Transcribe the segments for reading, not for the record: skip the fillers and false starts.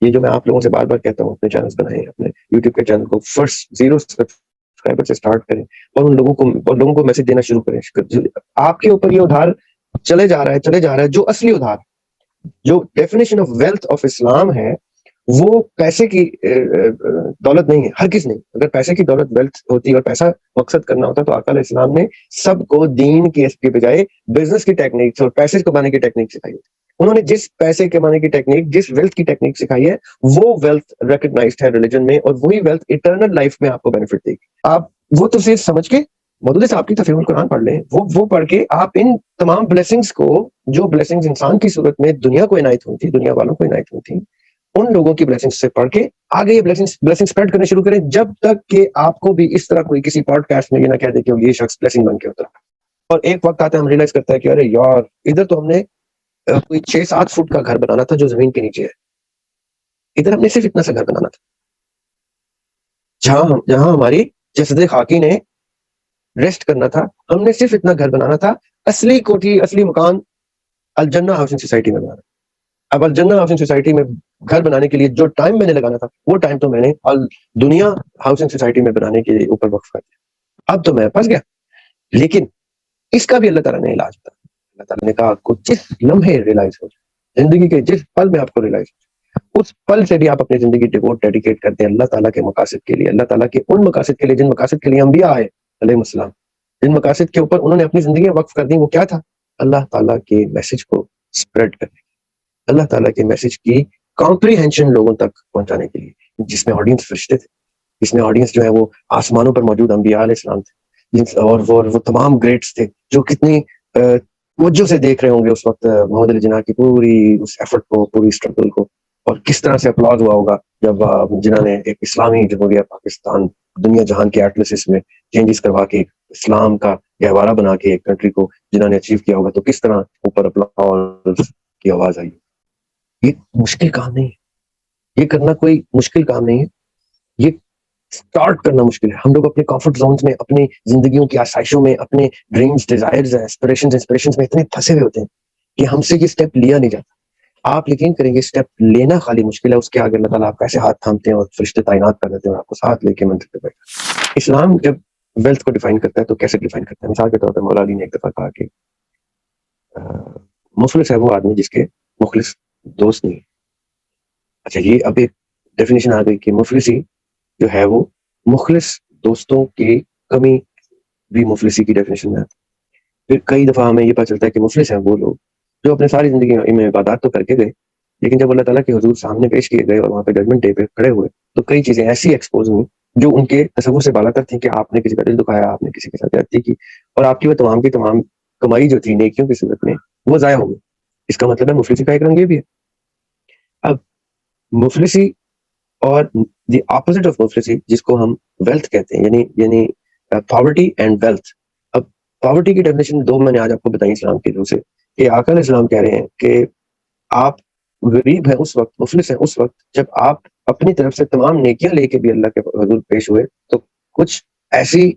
یہ جو میں آپ لوگوں سے بار بار کہتا ہوں، اپنے چینلز بنائیں، اپنے یوٹیوب کے چینل کو فرسٹ 0 سبسکرائبر سے اسٹارٹ کریں اور ان لوگوں کو میسج دینا شروع کریں. آپ کے اوپر یہ ادھار چلے جا رہا ہے. جو اصلی ادھار، جو ڈیفینیشن آف ویلتھ آف اسلام ہے، وہ پیسے کی دولت نہیں ہے، ہرگز نہیں. اگر پیسے کی دولت ویلتھ ہوتی اور پیسہ مقصد کرنا ہوتا تو آقا علیہ السلام نے سب کو دین کے بجائے بزنس کی ٹیکنیکس اور پیسے کمانے کی ٹیکنیک سکھائی. انہوں نے جس پیسے کمانے کی ٹیکنیک، جس ویلتھ کی ٹیکنیک سکھائی ہے، وہ ویلتھ ریکگنائزڈ ہے ریلیجن میں، اور وہی ویلتھ اٹرنل لائف میں آپ کو بینیفٹ دے گی. آپ وہ تفسیر سمجھ کے مودودی صاحب کی تفسیر القرآن پڑھ لیں، وہ پڑھ کے آپ ان تمام بلیسنگز کو، جو بلیسنگز انسان کی صورت میں دنیا کو عنایت ہوئی تھی، دنیا والوں کو عنایت ہوئی تھی، ان لوگوں کی بلیسنگز سے پڑھ کے آگے یہ بلیسنگ اسپریڈ کرنے شروع کریں، جب تک کہ آپ کو بھی اس طرح کوئی کسی پوڈ کاسٹ میں یہ نہ کہہ دے کہ یہ شخص بلیسنگ بن کے اترا. اور ایک وقت آتا ہے ہم ریئلائز کرتا ہے کہ ارے یار، ادھر تو ہم نے کوئی 6-7 فٹ کا گھر بنانا تھا جو زمین کے نیچے ہے، ادھر ہم نے صرف اتنا سا گھر بنانا تھا. جہاں ہماری جسد خاکی نے ریسٹ کرنا تھا، ہم نے صرف اتنا گھر بنانا تھا. اصلی کوٹھی، اصلی مکان الجنہ ہاؤسنگ سوسائٹی میں بنانا. اب الجنہ ہاؤسنگ سوسائٹی میں گھر بنانے کے لیے جو ٹائم میں نے لگانا تھا، وہ ٹائم تو میں نے دنیا ہاؤسنگ سوسائٹی میں بنانے کے اوپر وقف کر دیا. اب تو میں پھنس گیا. لیکن اس کا بھی اللہ تعالیٰ نے علاج تھا. اللہ تعالیٰ نے کہا آپ کو جس لمحے ریلائز ہو جائے، زندگی کے جس پل میں آپ کو ریلائز ہو جائے، اس پل سے بھی آپ اپنی زندگی ڈیڈیکیٹ کرتے ہیں اللہ تعالیٰ کے مقاصد کے لیے، اللہ تعالیٰ کے ان مقاصد کے لیے جن مقاصد کے لیے انبیاء آئے علیہ السلام، جن مقاصد کے اوپر انہوں نے اپنی زندگی وقف کر دی. وہ کیا تھا؟ اللہ تعالیٰ کے میسج کو اسپریڈ کرنے، اللہ تعالیٰ کے میسج کی کمپریہنشن لوگوں تک پہنچانے کے لیے، جس میں آڈینس فرشتے تھے، جس میں آڈینس جو ہے وہ آسمانوں پر موجود انبیاء علیہ السلام تھے، اور وہ تمام گریٹس تھے جو کتنی توجہ سے دیکھ رہے ہوں گے اس وقت محمد علی جناح کی پوری اس ایفرٹ کو، پوری اسٹرگل کو، اور کس طرح سے اپلاز ہوا ہوگا جب جنہوں نے ایک اسلامی جمہوریہ پاکستان دنیا جہان کے ایٹلسس میں چینجز کروا کے اسلام کا گہوارہ بنا کے ایک کنٹری کو جنہوں نے اچیو کیا ہوگا، تو کس طرح اوپر اپلاز کی آواز آئی. یہ مشکل کام نہیں ہے، یہ کرنا کوئی مشکل کام نہیں ہے، یہ سٹارٹ کرنا مشکل ہے. ہم لوگ اپنے کمفرٹ زونز میں، اپنی زندگیوں کی آسائشوں میں، اپنے ڈریمز، ڈیزائرز، انسپریشنز میں اتنے پھنسے ہوئے ہوتے ہیں کہ ہم سے یہ اسٹیپ لیا نہیں جاتا. آپ یقین کریں گے اسٹیپ لینا خالی مشکل ہے، اس کے آگے اللہ تعالیٰ آپ کیسے ہاتھ تھامتے ہیں اور فرشتے تعینات کر دیتے ہیں اور آپ کو ساتھ لے کے منزل پہ بیٹھا. اسلام جب ویلتھ کو ڈیفائن کرتا ہے تو کیسے ڈیفائن کرتا ہے؟ مثال کے طور پر مولا علی نے ایک دفعہ کہا کہ مفلس ہے وہ آدمی جس کے مخلص دوست نہیں. اچھا، یہ اب ایک ڈیفینیشن آ گئی کہ مفلسی جو ہے وہ مخلص دوستوں کی کمی بھی مفلسی کی ڈیفینیشن میں آتی. پھر کئی دفعہ ہمیں یہ پتہ چلتا ہے کہ مفلس ہیں وہ لوگ جو اپنے ساری زندگی میں عبادات تو کر کے گئے، لیکن جب اللہ تعالیٰ کے حضور سامنے پیش کیے گئے اور وہاں پہ ججمنٹ ڈے پہ کھڑے ہوئے تو کئی چیزیں ایسی ایکسپوز ہوئی جو ان کے تصور سے بالا تر تھیں کہ آپ نے کسی کا دل دکھایا، آپ نے کسی کے ساتھ زیادتی کی، اور آپ کی وہ تمام کی تمام کمائی جو تھی نیکیوں کی صورت میں وہ ضائع ہو گئی. اس کا مطلب ہے مفلسی کا ایک رنگ یہ بھی ہے. اب مفلسی اور دی اپوزٹ آف مفلسی جس کو ہم ویلتھ کہتے ہیں، یعنی پاورٹی اینڈ ویلتھ. اب پاورٹی کی ڈیفینیشن دو میں نے آج آپ کو بتائی اسلام کے روح سے، کہ آقا علیہ السلام کہہ رہے ہیں کہ آپ غریب ہیں اس وقت، مفلس ہیں اس وقت جب آپ اپنی طرف سے تمام نیکیاں لے کے بھی اللہ کے حضور پیش ہوئے تو کچھ ایسی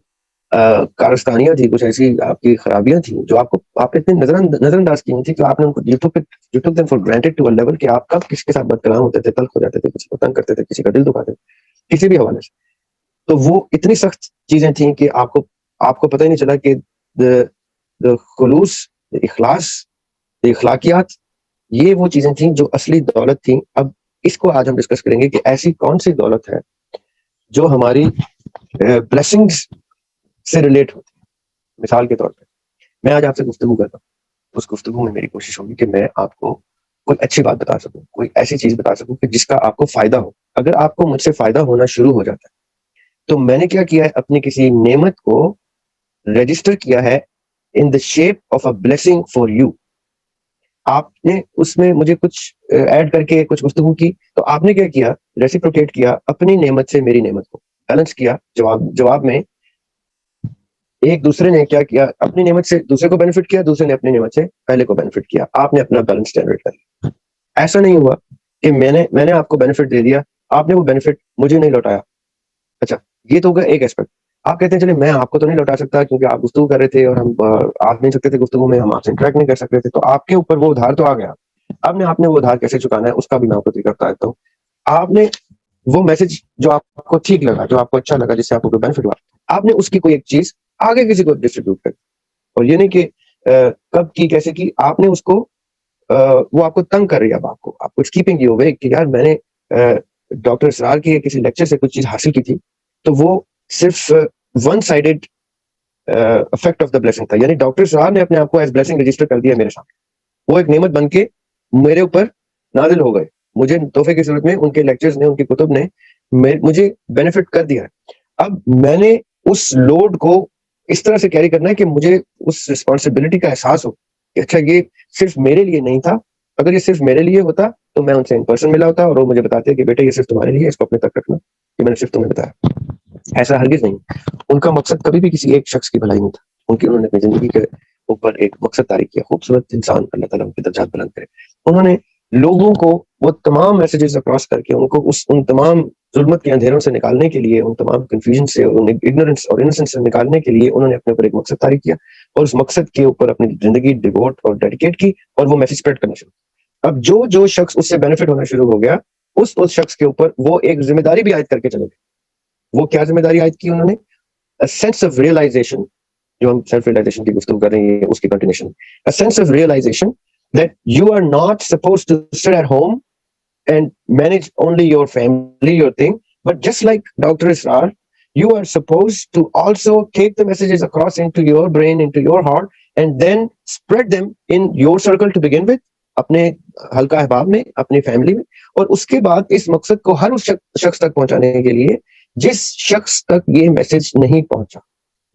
کارستانیاں تھیں، کچھ ایسی آپ کی خرابیاں تھیں جو آپ نے اتنے نظر انداز کی تھی کہ آپ نے ان کو you took them for granted to a level کہ آپ کب کس کے ساتھ بد کلام ہوتے تھے، تلخ ہو جاتے تھے، کسی کو تنگ کرتے تھے، کسی کا دل دکھاتے تھے کسی بھی حوالے سے. تو وہ اتنی سخت چیزیں تھیں کہ آپ کو پتہ ہی نہیں چلا کہ خلوص، اخلاص، اخلاقیات، یہ وہ چیزیں تھیں جو اصلی دولت تھیں. اب اس کو آج ہم ڈسکس کریں گے کہ ایسی کون سی دولت ہے جو ہماری بلیسنگز سے ریلیٹ ہوتی ہے. مثال کے طور پہ میں آج آپ سے گفتگو کرتا ہوں، اس گفتگو میں میری کوشش ہوگی کہ میں آپ کو کوئی اچھی بات بتا سکوں، کوئی ایسی چیز بتا سکوں کہ جس کا آپ کو فائدہ ہو. اگر آپ کو مجھ سے فائدہ ہونا شروع ہو جاتا ہے تو میں نے کیا کیا ہے، اپنی کسی نعمت کو رجسٹر کیا ہے in the shape of a blessing for you. آپ نے اس میں مجھے کچھ ایڈ کر کے کچھ گفتگو کی تو آپ نے کیا کیا، ریسیپروکیٹ کیا اپنی نعمت سے میری نعمت کو، بیلنس کیا. جواب میں ایک دوسرے نے کیا کیا، اپنی نعمت سے دوسرے کو بینیفٹ کیا، دوسرے نے اپنی نعمت سے پہلے کو بینیفٹ کیا. آپ نے اپنا بیلنس جنریٹ کر لیا. ایسا نہیں ہوا کہ میں نے آپ کو بینیفٹ دے دیا، آپ نے وہ بینیفٹ مجھے نہیں لوٹایا. اچھا، یہ تو ہوگا ایک ایسپیکٹ. آپ کہتے ہیں چلے میں آپ کو تو نہیں لوٹا سکتا کیونکہ آپ گفتگو کر رہے تھے اور ہم آ نہیں سکتے تھے گفتگو میں، ہم آپ سے انٹریکٹ نہیں کر سکتے تھے، تو آپ کے اوپر وہ ادھار تو آ گیا. اب آپ نے وہ ادھار کیسے چکانا ہے اس کا بھی میں آپ کو طریقہ بتا دیتا ہوں. آپ نے وہ میسج جو آپ کو ٹھیک لگا, جو آپ کو اچھا لگا, جس سے آپ کو کوئی بینیفٹ ہوا, آپ نے اس کی کوئی ایک چیز آگے کسی کو ڈسٹریبیوٹ کر, اور یہ نہیں کہ کب کی کیسے کی, آپ نے اس کو وہ آپ کو تنگ کر رہی ہے, اب آپ کچھ کیپنگ کی ہو گئی کہ یار میں نے ڈاکٹر اسرار کی کسی لیکچر سے کچھ چیز حاصل کی تھی, تو وہ صرف one sided effect of the blessing تھا, یعنی ڈاکٹر اسرار نے اپنے آپ کو ایز بلیسنگ رجسٹر کر دیا میرے سامنے, وہ ایک نعمت بن کے میرے اوپر نازل ہو گئے, مجھے تحفے کی صورت میں ان کے لیکچرز نے, ان کی کتب نے مجھے بینیفٹ کر دیا ہے. اب میں نے اس لوڈ کو اس طرح سے کیری کرنا ہے کہ مجھے اس رسپانسبلٹی کا احساس ہو کہ اچھا یہ صرف میرے لیے نہیں تھا, اگر یہ صرف میرے لیے ہوتا تو میں ان سے ان پرسن ملا ہوتا اور وہ مجھے بتاتے کہ بیٹے یہ صرف تمہارے لیے, اس کو اپنے تک رکھنا, کہ میں نے صرف تمہیں بتایا. ایسا ہرگز نہیں. ان کا مقصد کبھی بھی کسی ایک شخص کی بھلائی نہیں تھا, انہوں نے اپنی زندگی کے اوپر ایک مقصد تعریف کیا, خوبصورت انسان اللہ تعالیٰ ان کے درجات بلند کرے. انہوں نے لوگوں کو وہ تمام میسیجز اکراس کر کے ان کو ان تمام ظلمت کے اندھیروں سے نکالنے کے لیے, ان تمام کنفیوژن سے, اگنورنس اور انوسنس سے نکالنے کے لیے انہوں نے اپنے اوپر ایک مقصد تعریف کیا, اور اس مقصد کے اوپر اپنی زندگی ڈیوٹ اور ڈیڈیکیٹ کی, اور وہ میسج اسپریڈ کرنا شروع. اب جو شخص اس سے بینیفٹ ہونا شروع ہو گیا, اس شخص کے اوپر وہ ایک ذمہ داری بھی عائد کر کے چلے گئے. وہ کیا ذمہ داری عائد کی انہوں نے؟ سینس آف ریئلائزیشن, جو ہم سیلف ریئلائزیشن کی گفتگو کر رہے ہیں, اس کی continuation. Sense of realization that you are not supposed to sit at home and manage only your family, your thing, but just like Dr. Israr, you are supposed to also take the messages across into your brain, into your heart, and then spread them in your circle to begin with, اپنے حلقہ احباب میں, اپنی family میں, اور اس کے بعد اس مقصد کو ہر اس شخص تک پہنچانے کے لیے جس شخص تک یہ میسج نہیں پہنچا.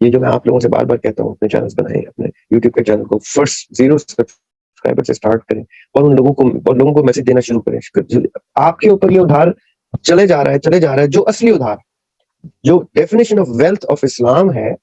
یہ جو میں آپ لوگوں سے بار بار کہتا ہوں, اپنے چینلز بنائیں, اپنے یوٹیوب کے چینل کو فرسٹ 0 سبسکرائبر سے سٹارٹ کریں, اور ان لوگوں کو میسج دینا شروع کریں. آپ کے اوپر یہ ادھار چلے جا رہا ہے, جو اصلی ادھار, جو ڈیفینیشن آف ویلتھ آف اسلام ہے,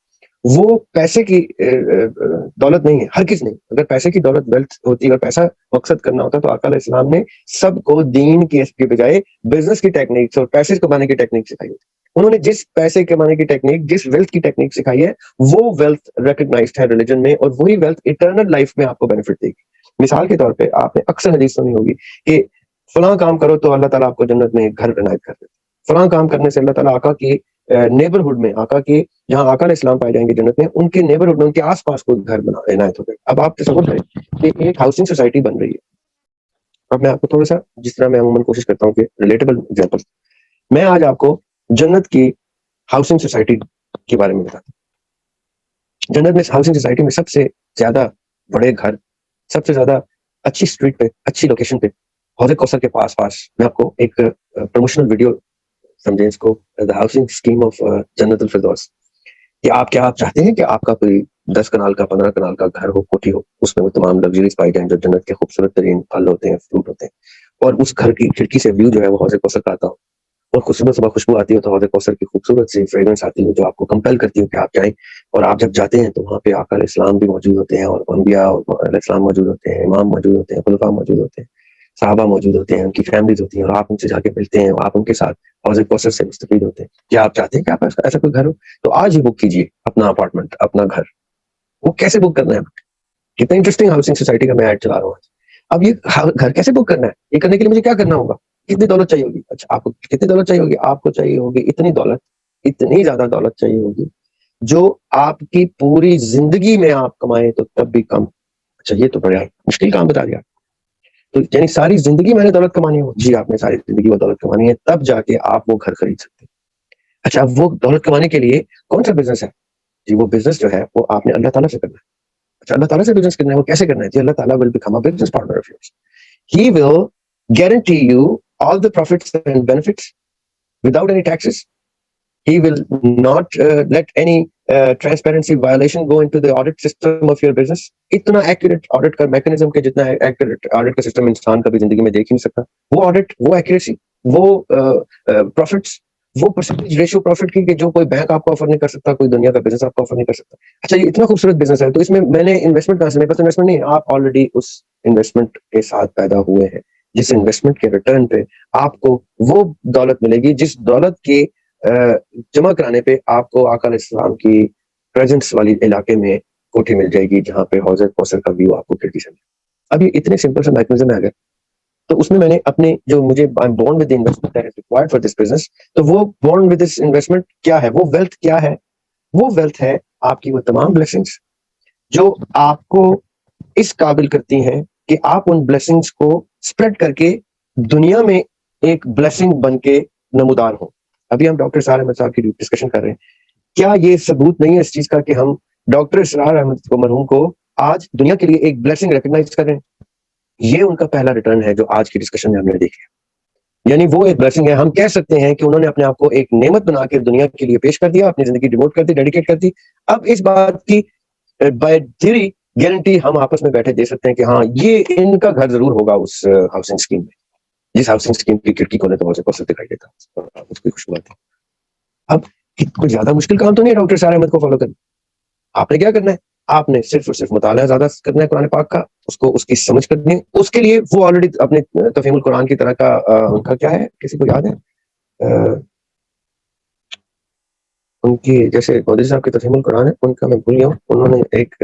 وہ پیسے کی دولت نہیں ہے, ہرگز نہیں. اگر پیسے کی دولت ویلتھ ہوتی, اگر پیسہ مقصد کرنا ہوتا, تو آقا علیہ السلام نے سب کو دین کے بجائے بزنس کی ٹیکنیکس اور پیسے کمانے کی ٹیکنیک سکھائی ہوتی. انہوں نے جس پیسے کمانے کی ٹیکنیک, جس ویلتھ کی ٹیکنیک سکھائی ہے, وہ ویلتھ ریکگنائزڈ ہے ریلیجن میں, اور وہی ویلتھ ایٹرنل لائف میں آپ کو بینیفٹ دے گی. مثال کے طور پہ آپ نے اکثر حدیث سنی ہوگی کہ فلاں کام کرو تو اللہ تعالیٰ آپ کو جنت میں ایک گھر عنایت کر دیتے, فلاں کام کرنے سے اللہ تعالیٰ آقا کی نیبرہڈ میں, آقا کے جہاں آقا علیہ السلام پائے جائیں گے جنت میں, ان کے نیبرہڈ میں, ان کے آس پاس کوئی گھر عنایت ہو گئے. اب آپ تصور کریں کہ ایک ہاؤسنگ سوسائٹی بن رہی ہے. اب میں آپ کو تھوڑا سا, جس طرح میں عموماً کوشش کرتا ہوں کہ ریلیٹیبل ایگزامپل, میں آج آپ کو جنت کی ہاؤسنگ سوسائٹی کے بارے میں بتاتا ہوں. جنت میں ہاؤسنگ سوسائٹی میں سب سے زیادہ بڑے گھر, سب سے زیادہ اچھی اسٹریٹ پہ, اچھی لوکیشن پہ, حوض کوثر کے پاس میں آپ کو ایک پروموشنل ویڈیو سمجھیں اس کو, ہاؤسنگ اسکیم آف جنت الفردوس. کہ آپ چاہتے ہیں کہ آپ کا کوئی 10 کنال کا, 15 کنال کا گھر ہو, کوٹھی ہو, اس میں وہ تمام لگژریز پائی جائیں جو جنت کے خوبصورت ترین پھل ہوتے ہیں, فروٹ ہوتے ہیں, اور اس گھر کی کھڑکی سے ویو جو ہے وہ حوض کوثر کا آتا ہو, اور صبح خوشبو آتی ہو, تو حوض کوثر کی خوبصورت سی فریگرنس آتی ہو جو آپ کو کمپیل کرتی ہو کہ آپ جائیں. اور آپ جب جاتے ہیں تو وہاں پہ آقا علیہ السلام بھی موجود ہوتے ہیں, اور انبیاء علیہ السلام موجود ہوتے ہیں, امام موجود ہوتے ہیں, خلفاء موجود ہوتے ہیں, صحابہ موجود ہوتے ہیں, ان کی فیملیز ہوتی ہیں, اور آپ ان سے جا کے ملتے ہیں, آپ ان کے ساتھ حوض کوثر سے مستفید ہوتے ہیں. کیا آپ چاہتے ہیں کہ آپ ایسا کوئی گھر ہو, تو آج ہی بک کیجیے اپنا اپارٹمنٹ, اپنا گھر. وہ کیسے بک کرنا ہے؟ کتنا انٹرسٹنگ ہاؤسنگ سوسائٹی کا میں ایڈ چلا رہا ہوں. اب یہ گھر کیسے بک کرنا ہے, یہ کرنے کے لیے مجھے کیا کرنا ہوگا, کتنی دولت چاہیے ہوگی؟ اچھا, آپ کو کتنی دولت چاہیے ہوگی؟ آپ کو چاہیے ہوگی اتنی دولت, اتنی زیادہ دولت چاہیے ہوگی جو آپ کی پوری زندگی میں آپ کمائیں تو تب بھی کم. اچھا, یہ تو بڑا مشکل کام بتا دیا. تو یعنی ساری زندگی میں نے دولت کمانی ہو؟ جی, آپ نے ساری زندگی وہ دولت کمانی ہے, تب جا کے آپ وہ گھر خرید سکتے ہیں. اچھا, وہ دولت کمانے کے لیے کون سا بزنس ہے؟ جی, وہ بزنس جو ہے وہ آپ نے اللہ تعالیٰ سے کرنا ہے. اچھا, اللہ تعالیٰ سے بزنس کرنا ہے, وہ کیسے کرنا ہے؟ جی, اللہ تعالیٰ will become a business partner of yours. He will guarantee you all the profits and benefits without any taxes. He will not let any transparency violation go into the audit system of your business. اتنا accurate audit کا mechanism کے جتنا accurate audit کا system انسان کبھی زندگی میں دیکھ ہی نہیں سکتا. وہ آڈٹ, وہ ایکوریسی, وہ پروفٹس, وہ پرسنٹیج ریشو پروفٹ کی کہ جو کوئی بینک آپ کو آفر نہیں کر سکتا, کوئی دنیا کا بزنس آپ کو آفر نہیں کر سکتا. اچھا, یہ اتنا خوبصورت بزنس ہے, تو اس میں میں نے انویسٹمنٹ کہاں سے؟ میرے پاس انویسٹمنٹ نہیں ہے. آپ آلریڈی اس انویسٹمنٹ کے ساتھ پیدا ہوئے ہیں, جس انویسٹمنٹ کے ریٹرن پہ آپ کو وہ دولت ملے گی, جس دولت کے جمع کرانے پہ آپ کو آقا علیہ السلام کی پریزنس والی علاقے میں کوٹھی مل جائے گی, جہاں پہ حوض کوثر کا ویو آپ کو کھڑکی سے ملے. اب یہ اتنے سمپل سے میکنزم ہے, اگر تو اس میں میں نے اپنے جو مجھے born with the investment that is required for this business, تو وہ born with this investment کیا ہے, وہ wealth کیا ہے, وہ wealth ہے آپ کی وہ تمام blessings جو آپ کو اس قابل کرتی ہیں کہ آپ ان blessings کو spread کر کے دنیا میں ایک blessing بن کے نمودار ہوں. ابھی ہم ڈاکٹر اسرار احمد صاحب کی ڈسکشن کر رہے ہیں, کیا یہ ثبوت نہیں ہے اس چیز کا کہ ہم ڈاکٹر اسرار احمد کو مرحوم کو آج دنیا کے لیے ایک بلیسنگ ریکگنائز کر رہے ہیں؟ یہ ان کا پہلا ریٹرن ہے جو آج کی ڈسکشن میں ہم نے دیکھی. یعنی وہ ایک بلیسنگ ہے, ہم کہہ سکتے ہیں کہ انہوں نے اپنے آپ کو ایک نعمت بنا کے دنیا کے لیے پیش کر دیا, اپنی زندگی ڈیوٹ کر دی, ڈیڈیکیٹ کر دی. اب اس بات کی بائی تھیوری گارنٹی ہم آپس میں بیٹھے دے سکتے ہیں کہ ہاں یہ ان کا گھر ضرور ہوگا اس ہاؤسنگ اسکیم میں, جس ہاؤسنگ اسکیم کی کھڑکی کونے تو سے دکھائی دیتا, اس کی خوش بات ہے. اب کوئی زیادہ مشکل کام تو نہیں ہے ڈاکٹر اسرار احمد کو فالو کرنا. آپ نے کیا کرنا ہے, آپ نے صرف اور صرف مطالعہ زیادہ کرنا ہے قرآن پاک کا, اس کو اس کی سمجھ کرنی ہے. اس کے لیے وہ آلریڈی اپنے تفہیم القرآن کی طرح کا ان کا کیا ہے, کسی کو یاد ہے ان کی, جیسے مودودی صاحب کی تفہیم القرآن ہے, ان کا میں بھول گیا ہوں, انہوں نے ایک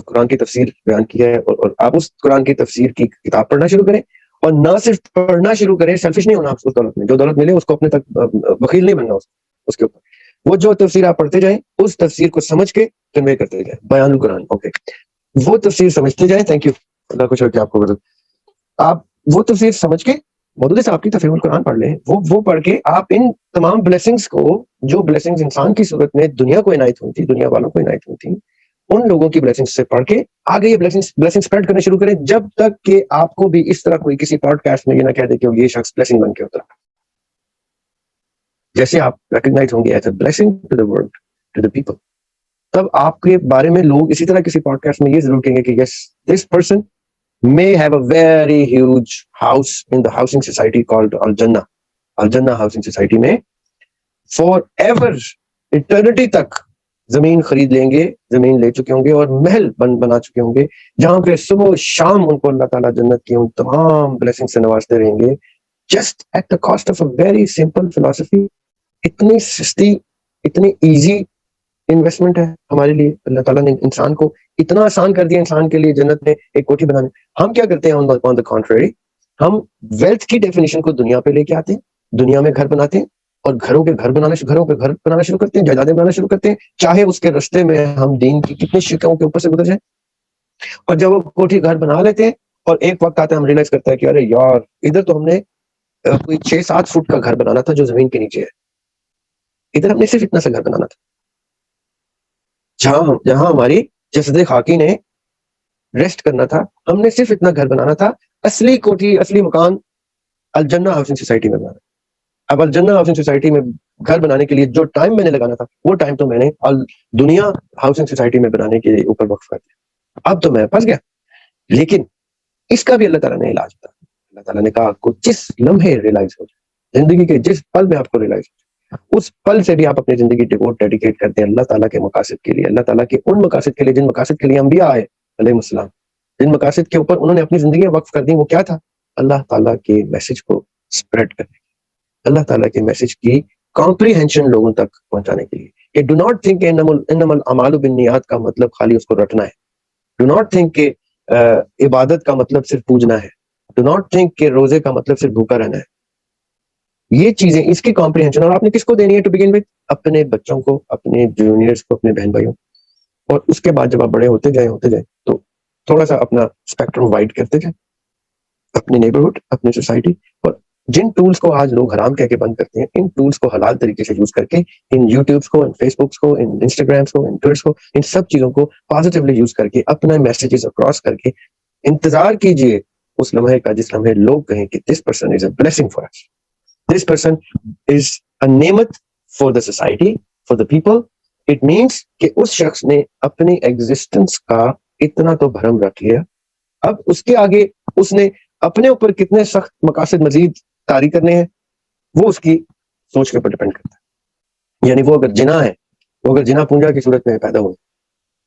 قرآن کی تفسیر بیان کی ہے, اور آپ اس قرآن کی تفسیر کی کتاب پڑھنا شروع کریں, اور نہ صرف پڑھنا شروع کریں, سیلفش نہیں ہونا آپ اس دولت میں, جو دولت ملے اس کو اپنے تک بخیل نہیں بننا اس کے اوپر. وہ جو تفسیر آپ پڑھتے جائیں اس تفسیر کو سمجھ کے کنوے کرتے جائیں. بیان القرآن, اوکے, وہ تفسیر سمجھتے جائیں. تھینک یو, اللہ کو شکر کہ آپ کو مدد. آپ وہ تفسیر سمجھ کے مودودی صاحب کی تفہیم القرآن پڑھ لیں. وہ پڑھ کے آپ ان تمام بلیسنگز کو, جو بلیسنگز انسان کی صورت میں دنیا کو عنایت ہوئی تھی, دنیا والوں کو عنایت ہوئی تھی, ان لوگوں کی بلیسنگز سے پڑھ کے آگے یہ بلیسنگ اسپریڈ کرنے شروع کریں, جب تک کہ آپ کو بھی اس طرح کوئی کسی پوڈ کاسٹ میں یہ نہ کہہ دے کہ یہ شخص بلیسنگ بن کے اترا. جیسے آپ ریکگنائز ہوں گے as a blessing to the world, to the people, تب آپ کے بارے میں لوگ اسی طرح کسی پوڈ کاسٹ میں یہ ضرور کہیں گے کہ yes, this person may have a very huge house in the housing society called Al-Jannah. Al-Jannah housing society میں forever, eternity تک زمین خرید لیں گے, زمین لے چکے ہوں گے اور محل بنا چکے ہوں گے, جہاں پہ صبح و شام ان کو اللہ تعالیٰ جنت کی ان تمام بلیسنگ سے نوازتے رہیں گے, just at the cost of a very simple philosophy. اتنی سستی, اتنی ایزی انویسٹمنٹ ہے ہمارے لیے. اللہ تعالیٰ نے انسان کو اتنا آسان کر دیا, انسان کے لیے جنت میں ایک کوٹھی بنانے. ہم کیا کرتے ہیں on the contrary, ہم ویلتھ کی ڈیفینیشن کو دنیا پہ لے کے آتے ہیں, دنیا میں گھر بناتے ہیں, اور گھروں پہ گھر بنانا شروع کرتے ہیں, جائیدادیں بنانا شروع کرتے ہیں, چاہے اس کے رستے میں ہم دین کی کتنے شکوں کے اوپر سے گزر جائیں. اور جب وہ کوٹھی گھر بنا لیتے ہیں اور ایک وقت آتا ہے ہم ریئلائز کرتا ہے کہ ارے یار, ادھر تو ہم نے کوئی 6-7 فٹ کا گھر بنانا تھا جو زمین کے نیچے ہے, ادھر ہم نے صرف اتنا سا گھر بنانا تھا, جہاں ہماری جسد خاکی نے ریسٹ کرنا تھا, ہم نے صرف اتنا گھر بنانا تھا. اصلی کوٹھی, اصلی مکان الجنہ ہاؤسنگ سوسائٹی میں بنانا. اب الجنہ ہاؤسنگ سوسائٹی میں گھر بنانے کے لیے جو ٹائم میں نے لگانا تھا, وہ ٹائم تو میں نے دنیا ہاؤسنگ سوسائٹی میں بنانے کے اوپر وقف کر دیا. اب تو میں پھنس گیا. لیکن اس کا بھی اللہ تعالیٰ نے علاج تھا. اللہ تعالیٰ نے کہا آپ کو جس لمحے ریلائز ہو جائے, زندگی کے جس پل میں آپ کو ریلائز ہو جائے, اس پل سے بھی آپ اپنی زندگی ڈیڈیکیٹ کرتے ہیں اللہ تعالیٰ کے مقاصد کے لیے, اللہ تعالیٰ کے ان مقاصد کے لیے جن مقاصد کے لیے انبیاء آئے علیہ السلام, جن مقاصد کے اوپر انہوں نے اپنی زندگی وقف کر دی. وہ کیا تھا؟ اللہ تعالیٰ کے میسج کو اسپریڈ کرنے, اللہ تعالیٰ کے میسج کی کمپریہنشن لوگوں تک پہنچانے کے لیے. کہ ڈو ناٹ تھنک انما الاعمال بالنیات کا مطلب خالی اس کو رٹنا ہے. ڈو ناٹ تھنک کہ عبادت کا مطلب صرف پوجنا ہے. ڈو ناٹ تھنک کہ روزے کا مطلب صرف بھوکا رہنا ہے. یہ چیزیں, اس کی کمپریہنشن, اور آپ نے کس کو دینی ہے ٹو بگن وتھ؟ اپنے بچوں کو, اپنے جونیئرز کو, اپنے بہن بھائیوں. اور اس کے بعد جب آپ بڑے ہوتے جائیں تو تھوڑا سا اپنا اسپیکٹرم وائڈ کرتے جائیں, اپنے نیبرہڈ, اپنے سوسائٹی. اور جن ٹولز کو آج لوگ حرام کہہ کے بند کرتے ہیں, ان ٹولز کو حلال طریقے سے یوز کر کے, ان یوٹیوبس کو, ان فیس بکس کو, ان انسٹاگرامس کو, ان ٹویٹرس کو, ان سب چیزوں کو پازیٹیولی یوز کر کے اپنا میسیجز اکراس کر کے انتظار کیجئے اس لمحے کا جس لمحے لوگ کہیں کہ this person is a blessing for us, this person is a نعمت for the society, for the people. It means کہ اس شخص نے اپنی ایگزسٹنس کا اتنا تو بھرم رکھ لیا. اب اس کے آگے اس نے اپنے اوپر کتنے سخت مقاصد مزید طاری کرنے ہیں, وہ اس کی سوچ کے اوپر ڈیپینڈ کرتا ہے. یعنی وہ اگر جنا ہے, وہ اگر جنا پونجا کی صورت میں پیدا ہوئے,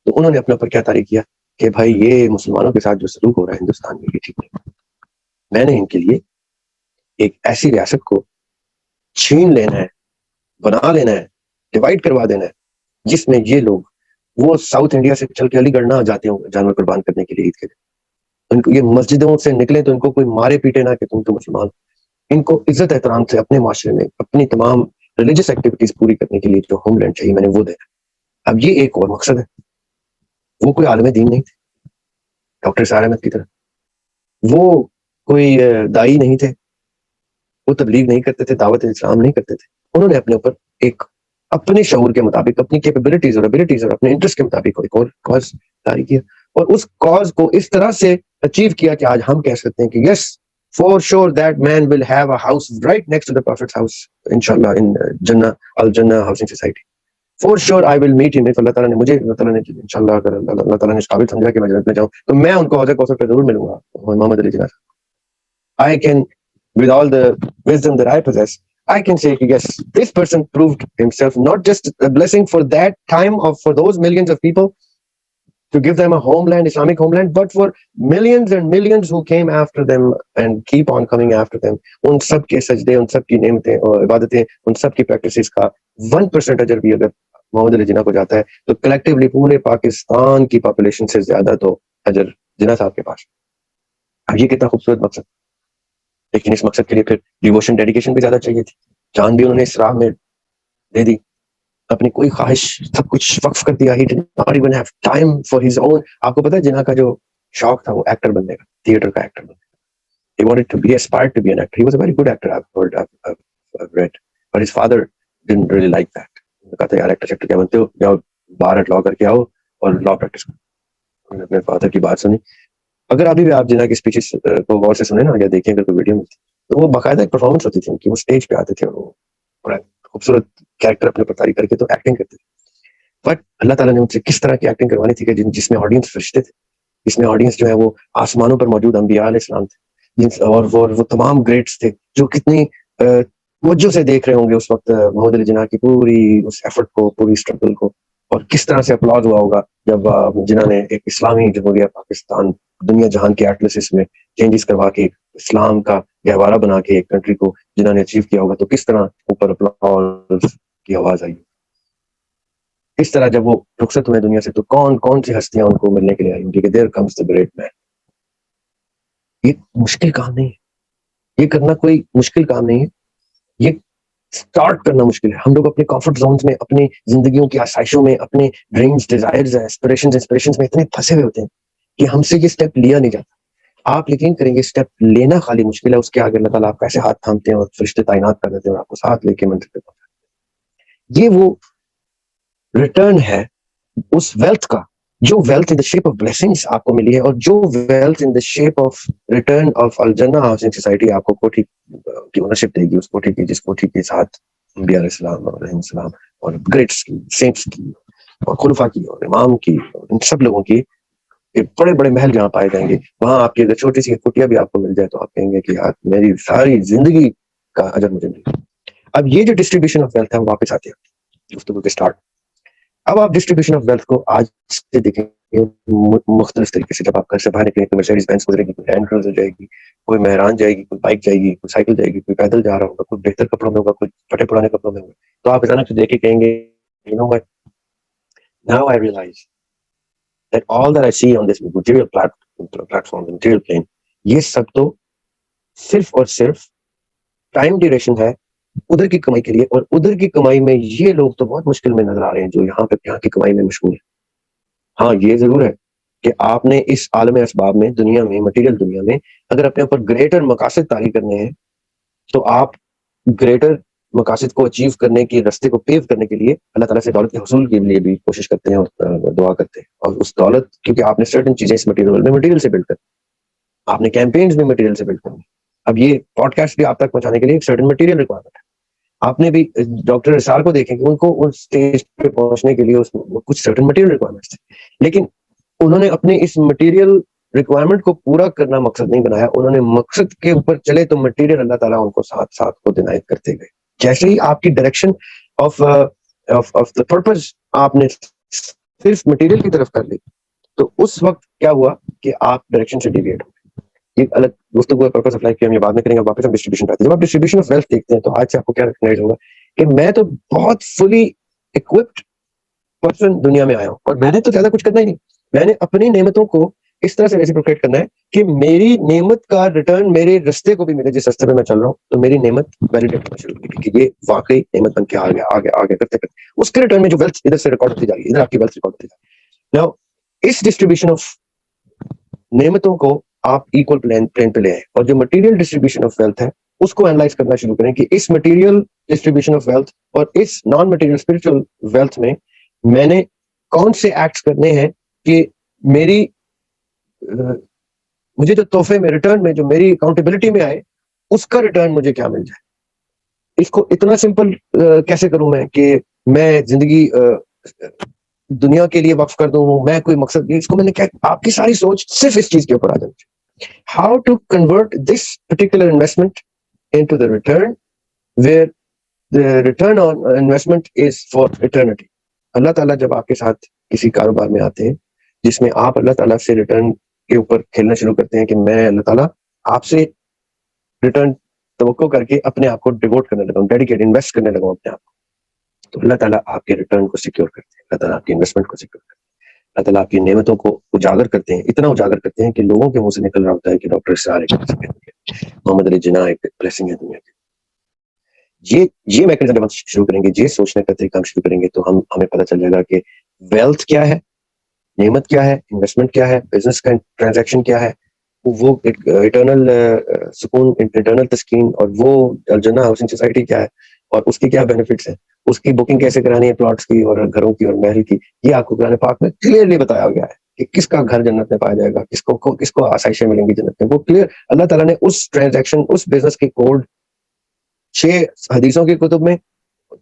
تو انہوں نے اپنے اوپر کیا طاری کیا کہ بھائی یہ مسلمانوں کے ساتھ جو سلوک ہو رہا ہے ہندوستان میں, یہ ٹھیک نہیں. میں نے ان کے لیے ایک ایسی ریاست کو چھین لینا ہے, بنا لینا ہے, ڈیوائڈ کروا دینا ہے, جس میں یہ لوگ وہ ساؤتھ انڈیا سے چل کے علی گڑھ نہ جاتے ہوں جانور قربان کرنے کے لیے عید کے دن. ان کو یہ مسجدوں سے نکلے تو ان کو کوئی مارے پیٹے نہ کہ تم تو مسلمان. ان کو عزت احترام سے اپنے معاشرے میں اپنی تمام ریلیجس ایکٹیویٹیز پوری کرنے کے لیے جو ہوم لینڈ چاہیے میں نے وہ دینا. اب یہ ایک اور مقصد ہے. وہ کوئی عالم دین نہیں تھے ڈاکٹر سعد احمد کی طرح, وہ کوئی دائی نہیں تھے, وہ تبلیغ نہیں کرتے تھے, دعوت اسلام نہیں کرتے تھے. انہوں نے اپنے اوپر ایک اپنے شعور کے مطابق اپنی کیپیبلٹیز اور ابیلٹیز اور اپنے انٹرسٹ کے مطابق ایک اور کاز جاری کیا, اور اس کاز کو اس طرح سے اچیو کیا کہ آج ہم کہہ سکتے ہیں کہ yes for sure that man will have a house right next to the prophet's house انشاءاللہ ان جنہ الجنہ housing society. For sure I will meet him. اللہ تعالیٰ نے مجھے اللہ تعالیٰ نے انشاءاللہ اگر اللہ تعالیٰ نے اس قابل سمجھا کہ میں جنت میں جاؤں تو میں ان کو حوض کوثر پہ ضرور ملوں گا. محمد Ali Jinnah I can, with all the wisdom that I possess, I can say yes, this person proved himself not just a blessing for that time of for those millions of people to give them a homeland, Islamic homeland, but for millions and millions who came after them and keep on coming after them. ان سب کے سجدے, ان سب کی نعمتیں اور عبادتیں, ان سب کی practices کا 1% اجر بھی اگر محمد علی جناح کو جاتا ہے تو کلیکٹیولی پورے پاکستان کی پاپولیشن سے زیادہ تو اجر جناح صاحب کے پاس. اب یہ کتنا خوبصورت مقصد, لیکن اس مقصد کے لیے پھر ڈیووشن ڈیڈیکیشن بھی زیادہ چاہیے تھی. جان بھی انہوں نے اس راہ میں دے دی, اپنی کوئی خواہش سب کچھ وقف کر دیا. He did not even have time for his own. آپ کو پتا ہے جناح کا جو شوق تھا وہ ایکٹر بننے کا, تھیٹر کا ایکٹر بننے کا. He wanted to be aspired to be an actor. He was a very good actor, I've read. But his father didn't really like that. کہا تھا یار ایکٹر شیکٹر کیا بنتے ہو, جاؤ باہر لا کر کے آؤ اور لا پریکٹس کرو. انہوں نے اپنے فادر کی بات سنی. اگر ابھی بھی آپ جناح کی اسپیچز کو غور سے سنیں نا یا دیکھیں اگر کوئی ویڈیو ملتی تو وہ باقاعدہ ایک پرفارمنس ہوتی تھی کہ وہ اسٹیج پہ آتے تھے اور وہ بڑا خوبصورت کیریکٹر اپنے اوپر کر کے تو ایکٹنگ کرتے تھے. بٹ اللہ تعالیٰ نے ان سے کس طرح کی ایکٹنگ کروانی تھی کہ جس میں آڈینس فرشتے تھے, جس میں آڈینس جو ہے وہ آسمانوں پر موجود انبیاء علیہ السلام تھے, اور وہ تمام گریٹس تھے جو کتنی توجہ سے دیکھ رہے ہوں گے اس وقت محمد علی جناح کی پوری اس ایفرٹ کو, پوری اسٹرگل کو, اور کس طرح سے اپلاز ہوا ہوگا جب جنہوں نے ایک اسلامی جمہوریہ پاکستان دنیا جہان کے ایٹلسس میں چینجز کروا کے اسلام کا گہوارہ بنا کے ایک کنٹری کو جنہوں نے اچیو کیا ہوگا, تو کس طرح اوپر اپلاز کی آواز آئی. اس طرح جب وہ رخصت ہوئے دنیا سے تو کون کون سی ہستیاں ان کو ملنے کے لیے آئی ہوں کہ there comes the great man. یہ مشکل کام نہیں ہے, یہ کرنا کوئی مشکل کام نہیں ہے, یہ سٹارٹ کرنا مشکل ہے. ہم لوگ اپنے کمفرٹ زونز میں, اپنی زندگیوں کی آسائشوں میں, اپنے ڈریمز, ڈیزائرز, انسپریشنز میں اتنے پھنسے ہوئے ہوتے ہیں کہ ہم سے یہ اسٹیپ لیا نہیں جاتا. آپ یقین کریں گے اسٹیپ لینا خالی مشکل ہے, اس کے آگے اللہ تعالیٰ آپ کیسے ہاتھ تھامتے ہیں اور فرشتے تعینات کر دیتے ہیں اور آپ کو ساتھ لے کے منزل پہ پہنچاتے ہیں. یہ وہ ریٹرن ہے اس ویلتھ کا جو wealth in the shape of blessings آپ کو ملی ہے, اور جو wealth in the shape of return of الجنہ ہاؤسنگ سوسائٹی آپ کو کوٹھی کی اونرشپ دے گی, اس کوٹھی کی جس کوٹھی کے ساتھ انبیاء علیہ السلام اور علیہ السلام اور گریٹس کی, سینٹس کی اور خلفاء کی اور امام کی اور ان سب لوگوں کی بڑے بڑے محل جہاں پائے جائیں گے. وہاں آپ کی اگر چھوٹی سی کٹیا بھی آپ کو مل جائے تو آپ کہیں گے کہ یار میری ساری زندگی کا اجر مجھے مل گیا. اب یہ جو ڈسٹریبیوشن آف ویلتھ ہے وہ واپس آتے ہیں گفتگو کے اسٹارٹ. اب آپ ڈسٹریبیوشن آف ویلتھ کو آج سے دیکھیں گے مختلف طریقے سے. جب آپ گھر سے باہر نکلیں کوئی مرسیڈیز بینز گزرے گی, کوئی لینڈ کروزر جائے گی, کوئی مہران جائے گی, کوئی بائک جائے گی, کوئی سائیکل جائے گی, کوئی پیدل جا رہا ہوگا, کوئی بہتر کپڑوں میں ہوگا, کوئی پھٹے پرانے کپڑوں میں ہوگا, تو آپ اچانک سے دیکھ کے کہیں گے you know what, now I realize that all that I see on this material platform, material plane, یہ سب تو صرف اور صرف ٹائم ڈیوریشن ہے ادھر کی کمائی کے لیے, اور ادھر کی کمائی میں یہ لوگ تو بہت مشکل میں نظر آ رہے ہیں جو یہاں پہ یہاں کی کمائی میں مشغول ہے. ہاں یہ ضرور ہے کہ آپ نے اس عالم اسباب میں, دنیا میں, مٹیریل دنیا میں اگر اپنے اوپر گریٹر مقاصد طاری کرنے ہیں تو آپ گریٹر مقاصد کو اچیو کرنے کے راستے کو پیو کرنے کے لیے اللہ تعالیٰ سے دولت کے حصول کے لیے بھی کوشش کرتے ہیں اور دعا کرتے ہیں. اور اس دولت کیونکہ آپ نے سرٹن چیزیں اس مٹیریل سے بلڈ کر, آپ نے کیمپینز بھی مٹیریل سے بلڈ کرنی. اب یہ پوڈ کاسٹ بھی آپ تک پہنچانے کے لیے ایک سرٹن مٹیریل ریکوائرمنٹ ہے. آپ نے بھی ڈاکٹر رسال کو دیکھیں کہ ان کو اس اسٹیج پہ پہنچنے کے لیے کچھ سرٹن مٹیریل ریکوائرمنٹس تھے, لیکن انہوں نے اپنے اس مٹیریل ریکوائرمنٹ کو پورا کرنا مقصد نہیں بنایا. انہوں نے مقصد کے اوپر چلے تو مٹیریل اللہ تعالیٰ ان کو ساتھ ساتھ کو عنایت کرتے گئے. جیسے ہی آپ کی ڈائریکشن آف دا پرپز آپ نے صرف مٹیریل کی طرف کر لی تو اس وقت کیا ہوا کہ آپ ڈائریکشن سے ڈیویٹ ہو. یہ الگ گفتگو پرپز آف لائف کی ہم یہ بعد میں کریں گے. واپس ہم ڈسٹریبیوشن پہ آتے ہیں. جب آپ ڈسٹریبیوشن آف ویلتھ دیکھتے ہیں تو آج سے آپ کو کیا ریکگنائز ہوگا کہ میں تو بہت فلی اکوپڈ پرسن دنیا میں آیا ہوں, اور میں نے تو زیادہ کچھ کرنا ہی نہیں. میں نے اپنی نعمتوں کو اس طرح سے ریسیپروکیٹ کرنا ہے کہ میری نعمت کا ریٹرن میرے رستے کو بھی ملے، جس رستے پہ میں چل رہا ہوں تو میری نعمت ویلیڈیٹ ہونا شروع ہوگی کہ یہ واقعی نعمت بن کے آگے آگے آگے کرتے کرتے اس کے ریٹرن میں جو ویلتھ ادھر سے ریکارڈ ہوتی جا رہی ہے، ادھر آپ کی ویلتھ ریکارڈ ہوتی جا رہی ہے. Now, اس ڈسٹریبیوشن آف نعمتوں کو آپ ایکول پلین پہ لے آئیں، اور جو مٹیریل ڈسٹریبیوشن آف ویلتھ ہے اس کو اینالائز کرنا شروع کریں کہ اس مٹیریل ڈسٹریبیوشن آف ویلتھ اور اس نان مٹیریل اسپرچل ویلتھ میں نے کون سے ایکٹس کرنے ہیں کہ میری مجھے جو تحفے میں ریٹرن میں جو میری اکاؤنٹیبلٹی میں آئے اس کا ریٹرن مجھے کیا مل جائے. اس کو اتنا سمپل کیسے کروں میں کہ میں زندگی دنیا کے لیے وقف کر دوں، میں کوئی مقصد نہیں. اس کو میں نے کیا، آپ کی ساری سوچ صرف اس چیز کے اوپر آ جانی چاہیے. How to convert this particular investment into the return where the return on investment is for eternity. اللہ تعالیٰ جب آپ کے ساتھ کسی کاروبار میں آتے ہیں جس میں آپ اللہ تعالیٰ سے ریٹرن کے اوپر کھیلنا شروع کرتے ہیں کہ میں اللہ تعالیٰ آپ سے ریٹرن توقع کر کے اپنے آپ کو ڈیووٹ کرنے لگا ہوں، ڈیڈیکیٹ انویسٹ کرنے لگا ہوں اپنے آپ کو، تو اللہ تعالیٰ آپ کے ریٹرن کو سیکیور کرتے ہیں، اللہ تعالیٰ آپ کی انویسٹمنٹ کو سیکیور کرتے ہیں، اللہ تعالیٰ آپ کی نعمتوں کو اجاگر کرتے ہیں، اتنا اجاگر کرتے ہیں کہ لوگوں کے منہ سے نکل رہا ہوتا ہے کہ ڈاکٹر اسرار ایک blessing ہے، محمد علی جناح ایک بلیسنگ ہے دنیا کی. یہ میکنزم جب ہم شروع کریں گے، یہ سوچنے کا طریقہ ہم شروع کریں گے تو ہمیں پتہ چل جائے گا کہ ویلتھ کیا ہے، نعمت کیا ہے، انویسٹمنٹ کیا ہے، بزنس کا ٹرانزیکشن کیا ہے، وہ اٹرنل سکون، اٹرنل تسکین، اور وہ الجنہ ہاؤسنگ سوسائٹی کیا ہے اور اس کی کیا بینیفٹس ہیں، اس کی بکنگ کیسے کرانی ہے پلاٹس کی اور گھروں کی اور محل کی. یہ آپ کو قرآن پاک میں کلیئرلی بتایا گیا ہے کہ کس کا گھر جنت میں پایا جائے گا، کس کو آسائشیں ملیں گی جنت میں. وہ کلیئر اللہ تعالیٰ نے اس ٹرانزیکشن، اس بزنس کے کوڈ 6 حدیثوں کی کتب میں،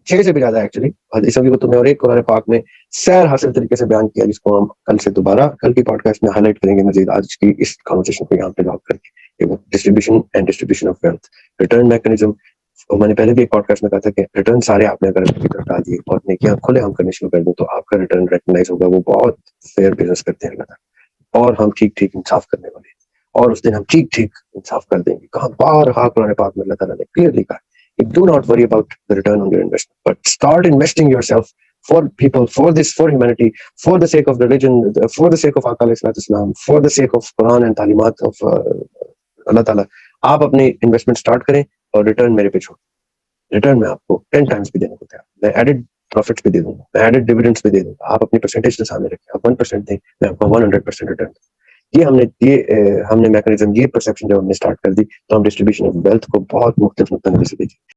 6 سے بھی زیادہ ایکچولی حدیثوں کی کتب میں اور ایک قرآن پاک میں سیر حاصل طریقے سے بیان کیا، جس کو ہم کل سے دوبارہ کل کی پوڈ کاسٹ میں ہائی لائٹ کریں گے مزید آج کی اس کانورسیشن کو یہاں پہ لاک کر کے. Distribution and distribution of wealth, return mechanism. میں نے پہلے بھی ایک پوڈ کاسٹ میں کہا تھا کہ ریٹرن سارے آپ نے اگر اپنی طرف ڈال دیے اور نیکیاں کھلے ہم کرنے شروع کر دیں تو آپ کا ریٹرن ریکگنائز ہوگا. وہ بہت فیئر بزنس کرتے ہیں اللہ تعالیٰ، اور ہم ٹھیک ٹھیک انصاف کرنے والے ہیں، اور اس دن ہم ٹھیک ٹھیک انصاف کر دیں گے. کہاں بارہا قرآن پاک میں اللہ تعالیٰ نے کلیئرلی کہا do not worry about the return on your investment, but start investing yourself for people, for humanity, for the sake of religion, for the sake of Aqal Islam, for the sake of Quran and تعلیمات of اللہ تعالیٰ. آپ اپنی investment start کریں اور return میرے پہ چھوڑ. Return میں آپ کو 10 ٹائمز بھی دینے ہوتا ہے، میں ایڈڈ پروفٹس بھی دے دوں گا، میں ایڈڈ ڈیویڈنڈس بھی دے دوں گا. آپ اپنی پرسنٹیج کے سامنے رکھیں، آپ 1% دیں، میں آپ کو 100% ریٹرن دوں. یہ ہم نے میکنزم، یہ پرسپشن جب ہم نے اسٹارٹ کر دی تو ہم ڈسٹریبیوشن آف ویلتھ کو بہت مختلف نقطہ نظر سے دیکھیں.